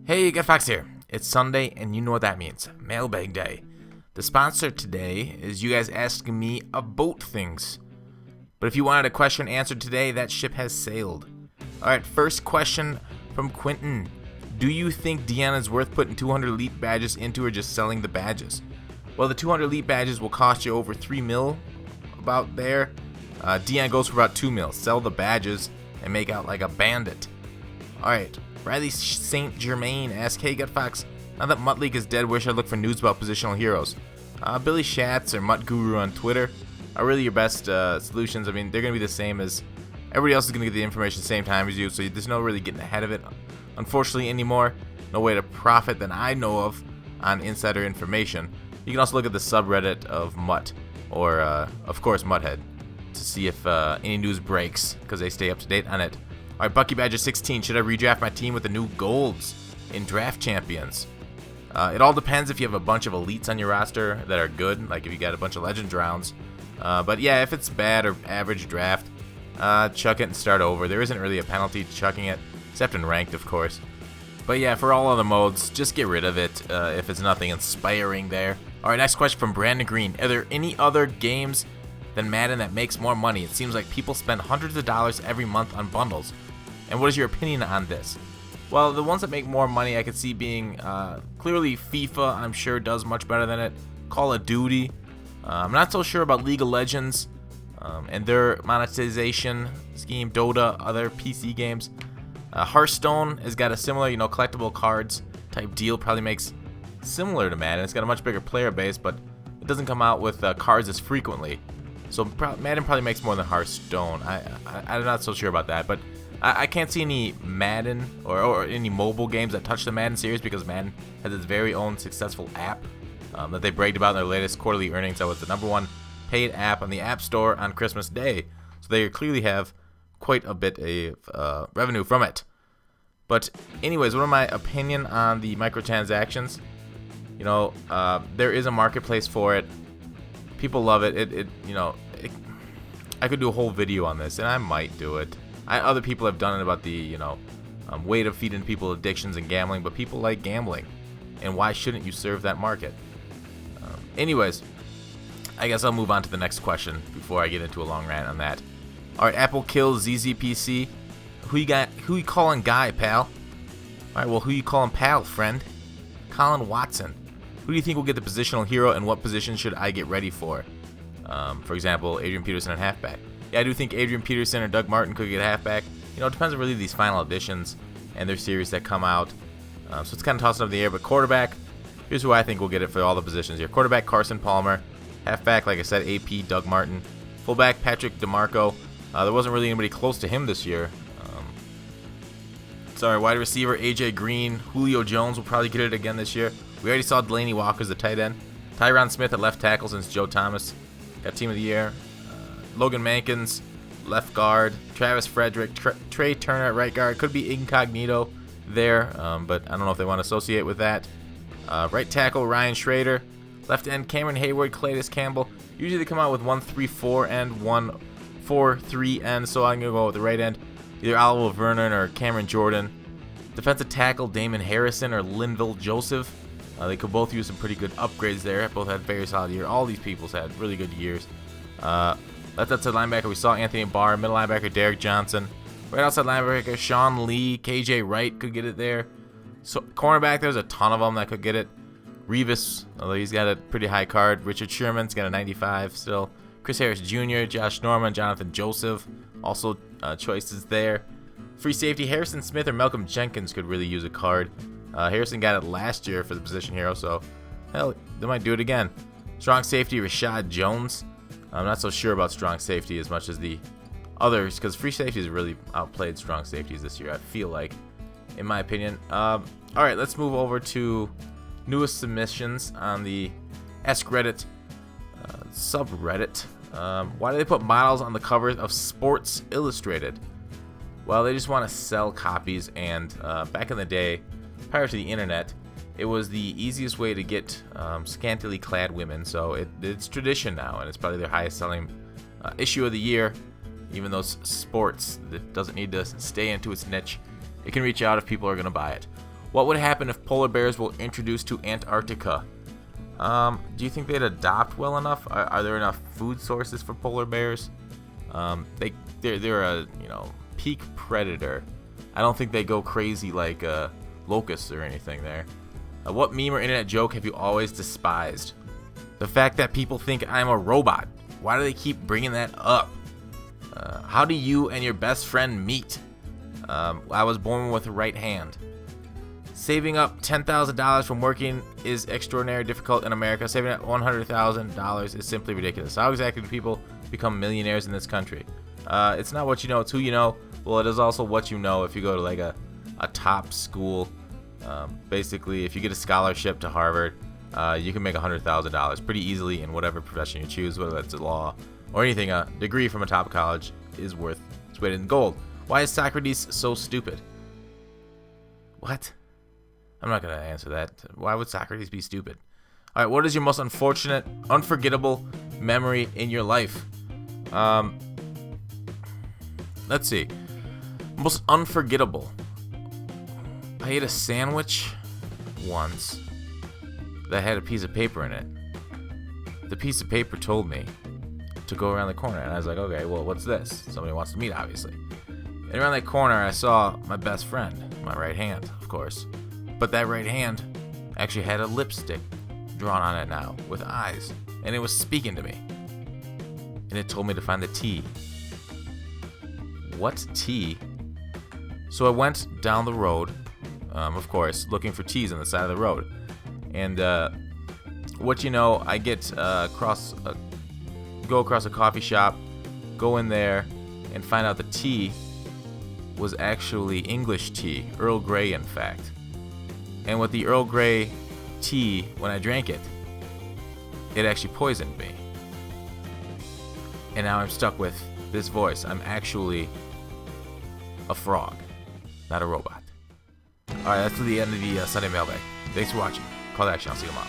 Hey, Get Fox here. It's Sunday, and you know what that means. Mailbag Day. The sponsor today is you guys asking me about things. But if you wanted a question answered today, that ship has sailed. Alright, first question from Quentin. Do you think Deanna is worth putting 200 elite badges into or just selling the badges? Well, the 200 elite badges will cost you over 3 mil, about there. Deanna goes for about 2 mil. Sell the badges and make out like a bandit. Alright. Riley St. Germain asks, hey Gut Fox, now that Mutt League is dead, where should I look for news about positional heroes? Billy Schatz or Mutt Guru on Twitter are really your best solutions. I mean, they're going to be the same as everybody else is going to get the information the same time as you, so there's no really getting ahead of it, unfortunately, anymore. No way to profit that I know of on insider information. You can also look at the subreddit of Mutt, or of course Mutthead, to see if any news breaks, because they stay up to date on it. Alright, Bucky Badger 16, should I redraft my team with the new golds in Draft Champions? It all depends if you have a bunch of elites on your roster that are good, like if you got a bunch of legend rounds. But yeah, if it's bad or average draft, chuck it and start over. There isn't really a penalty to chucking it, except in ranked, of course. But yeah, for all other modes, just get rid of it if it's nothing inspiring there. Alright, next question from Brandon Green. Are there any other games than Madden that makes more money? It seems like people spend hundreds of dollars every month on bundles. And what is your opinion on this? Well, the ones that make more money I could see being clearly FIFA, I'm sure does much better than it. Call of Duty. I'm not so sure about League of Legends and their monetization scheme. Dota, other PC games. Hearthstone has got a similar, collectible cards type deal. Probably makes similar to Madden. It's got a much bigger player base, but it doesn't come out with cards as frequently. So Madden probably makes more than Hearthstone. I'm not so sure about that, but I can't see any Madden or any mobile games that touch the Madden series because Madden has its very own successful app that they bragged about in their latest quarterly earnings. That was the #1 paid app on the App Store on Christmas Day. So they clearly have quite a bit of revenue from it. But anyways, what are my opinion on the microtransactions? There is a marketplace for it. People love it. I could do a whole video on this, and I might do it. Other people have done it about the, way to feed into people addictions and gambling, but people like gambling, and why shouldn't you serve that market? Anyways, I guess I'll move on to the next question before I get into a long rant on that. Alright, Apple kills ZZPC. Who you calling guy, pal? Alright, well, who you calling pal, friend? Colin Watson. Who do you think will get the positional hero, and what position should I get ready for? For example, Adrian Peterson at halfback. Yeah, I do think Adrian Peterson or Doug Martin could get halfback. It depends on really these final editions and their series that come out. So it's kind of tossed up in the air. But quarterback, here's who I think will get it for all the positions here. Quarterback, Carson Palmer. Halfback, like I said, AP, Doug Martin. Fullback, Patrick DeMarco. There wasn't really anybody close to him this year. Wide receiver, AJ Green. Julio Jones will probably get it again this year. We already saw Delaney Walker as the tight end. Tyron Smith at left tackle since Joe Thomas got team of the year. Logan Mankins, left guard. Travis Frederick, Trey Turner at right guard. Could be incognito there, but I don't know if they want to associate with that. Right tackle, Ryan Schrader. Left end, Cameron Hayward, Claytus Campbell. Usually they come out with 1-3-4 end, 1-4-3 end, so I'm going to go with the right end. Either Oliver Vernon or Cameron Jordan. Defensive tackle, Damon Harrison or Linville Joseph. They could both use some pretty good upgrades there. Both had a very solid year. All these people's had really good years. Left outside linebacker, we saw Anthony Barr. Middle linebacker, Derek Johnson. Right outside linebacker, Sean Lee. KJ Wright could get it there. So cornerback, there's a ton of them that could get it. Revis, although he's got a pretty high card. Richard Sherman's got a 95 still. Chris Harris Jr., Josh Norman, Jonathan Joseph. Also choices there. Free safety, Harrison Smith or Malcolm Jenkins could really use a card. Harrison got it last year for the position hero, so hell, they might do it again. Strong safety, Rashad Jones. I'm not so sure about strong safety as much as the others, because free safeties really outplayed strong safeties this year, I feel like, in my opinion. Alright, let's move over to newest submissions on the Ask Reddit subreddit. Why do they put models on the covers of Sports Illustrated? Well, they just want to sell copies, and back in the day, prior to the internet, it was the easiest way to get scantily clad women, so it's tradition now, and it's probably their highest selling issue of the year. Even though sports that doesn't need to stay into its niche, it can reach out if people are going to buy it. What would happen if polar bears were introduced to Antarctica? Do you think they'd adopt well enough? Are there enough food sources for polar bears? They're a peak predator. I don't think they go crazy like locusts or anything there. What meme or internet joke have you always despised? The fact that people think I'm a robot. Why do they keep bringing that up? How do you and your best friend meet? I was born with a right hand. Saving up $10,000 from working is extraordinarily difficult in America. Saving up $100,000 is simply ridiculous. How exactly do people become millionaires in this country? It's not what you know, it's who you know. Well, it is also what you know if you go to like a top school. Basically, if you get a scholarship to Harvard, you can make $100,000 pretty easily in whatever profession you choose, whether that's law or anything. A degree from a top college is worth its weight in gold. Why is Socrates so stupid? What? I'm not going to answer that. Why would Socrates be stupid? All right, what is your most unfortunate, unforgettable memory in your life? Let's see. Most unforgettable. I ate a sandwich once that had a piece of paper in it. The piece of paper told me to go around the corner, and I was like, okay, well, what's this? Somebody wants to meet, obviously. And around that corner, I saw my best friend, my right hand, of course. But that right hand actually had a lipstick drawn on it now, with eyes, and it was speaking to me. And it told me to find the T. What T? So I went down the road, of course, looking for T's on the side of the road. And what you know, I get go across a coffee shop, go in there, and find out the tea was actually English tea, Earl Grey, in fact. And with the Earl Grey tea, when I drank it, it actually poisoned me. And now I'm stuck with this voice. I'm actually a frog, not a robot. Alright, that's the end of the Sunday mailbag. Thanks for watching. Call to action. I'll see you tomorrow.